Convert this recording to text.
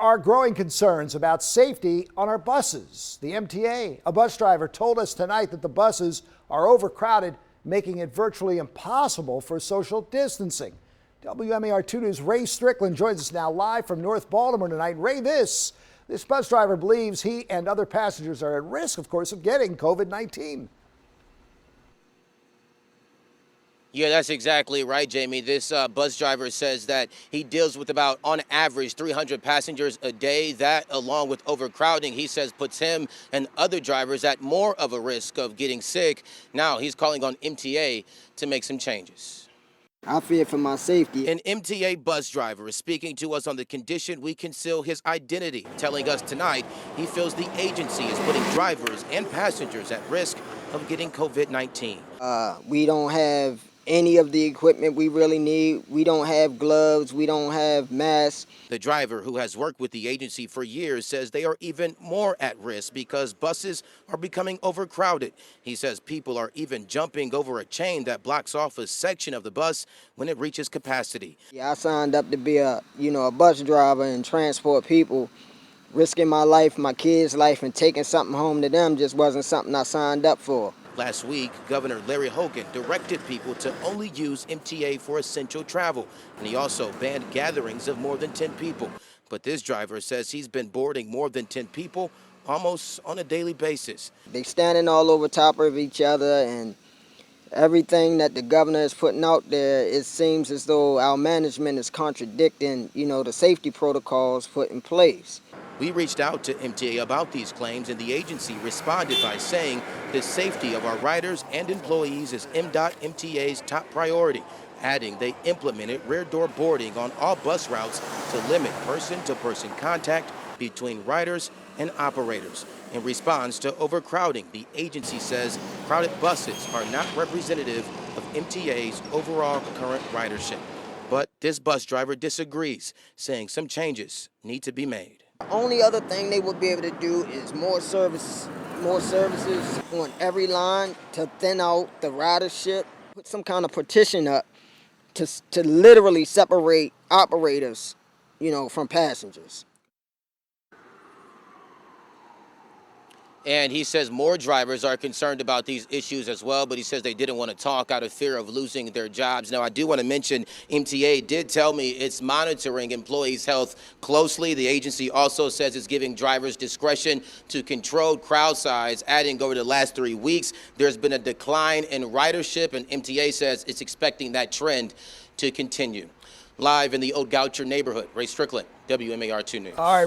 are growing concerns about safety on our buses. The MTA, a bus driver, told us tonight that the buses are overcrowded, making it virtually impossible for social distancing. WMAR 2 News' Ray Strickland joins us now live from North Baltimore tonight. Ray, this bus driver believes he and other passengers are at risk, of course, of getting COVID-19. Yeah, that's exactly right, Jamie. This bus driver says that he deals with about, on average, 300 passengers a day. That, along with overcrowding, he says puts him and other drivers at more of a risk of getting sick. Now he's calling on MTA to make some changes. I fear for my safety. An MTA bus driver is speaking to us on the condition we conceal his identity, telling us tonight he feels the agency is putting drivers and passengers at risk of getting COVID-19. We don't have any of the equipment we really need. We don't have gloves. We don't have masks. The driver, who has worked with the agency for years, says they are even more at risk because buses are becoming overcrowded. He says people are even jumping over a chain that blocks off a section of the bus when it reaches capacity. Yeah, I signed up to be a bus driver and transport people. Risking my life, my kids' life, and taking something home to them just wasn't something I signed up for. Last week, Governor Larry Hogan directed people to only use MTA for essential travel, and he also banned gatherings of more than 10 people. But this driver says he's been boarding more than 10 people almost on a daily basis. They standing all over top of each other, and everything that the governor is putting out there, it seems as though our management is contradicting, the safety protocols put in place. We reached out to MTA about these claims, and the agency responded by saying the safety of our riders and employees is MTA's top priority, adding they implemented rear door boarding on all bus routes to limit person-to-person contact between riders and operators. In response to overcrowding, the agency says crowded buses are not representative of MTA's overall current ridership. But this bus driver disagrees, saying some changes need to be made. The only other thing they would be able to do is more services on every line to thin out the ridership. Put some kind of partition up to literally separate operators, from passengers. And he says more drivers are concerned about these issues as well, but he says they didn't want to talk out of fear of losing their jobs. Now, I do want to mention MTA did tell me it's monitoring employees' health closely. The agency also says it's giving drivers discretion to control crowd size, adding over the last 3 weeks, there's been a decline in ridership, and MTA says it's expecting that trend to continue. Live in the Old Goucher neighborhood, Ray Strickland, WMAR 2 News. All right.